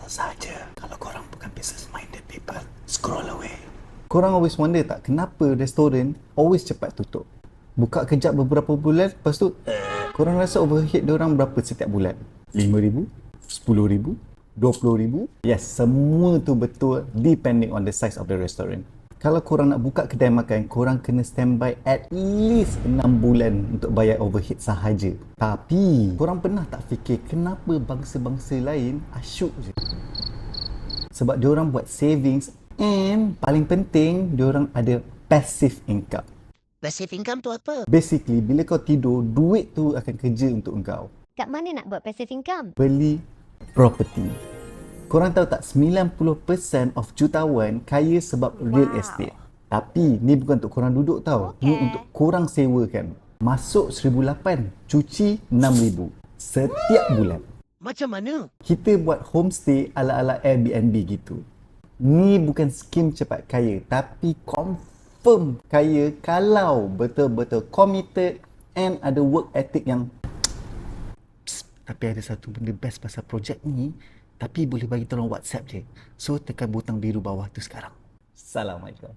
Sama saja kalau korang bukan business-minded people. Scroll away. Korang always wonder tak kenapa restoran always cepat tutup? Buka kejap beberapa bulan, lepas tu korang rasa overhead diorang berapa setiap bulan? RM5,000? RM10,000? RM20,000? Yes, semua tu betul depending on the size of the restaurant. Kalau korang nak buka kedai makan, korang kena standby at least 6 bulan untuk bayar overhead sahaja. Tapi, korang pernah tak fikir kenapa bangsa-bangsa lain asyuk je? Sebab diorang buat savings and paling penting, diorang ada passive income. Passive income tu apa? Basically, bila kau tidur, duit tu akan kerja untuk engkau. Kat mana nak buat passive income? Beli property. Korang tahu tak 90% of jutawan kaya sebab real estate. Tapi ni bukan untuk korang duduk tau. Ni untuk korang sewakan. Masuk RM1,800, cuci RM6,000 setiap bulan. Macam mana? Kita buat homestay ala-ala Airbnb gitu. Ni bukan skim cepat kaya, tapi confirm kaya kalau betul-betul committed and ada work ethic yang tapi ada satu benda best pasal projek ni, tapi boleh bagi tolong WhatsApp je. So tekan butang biru bawah tu sekarang. Assalamualaikum.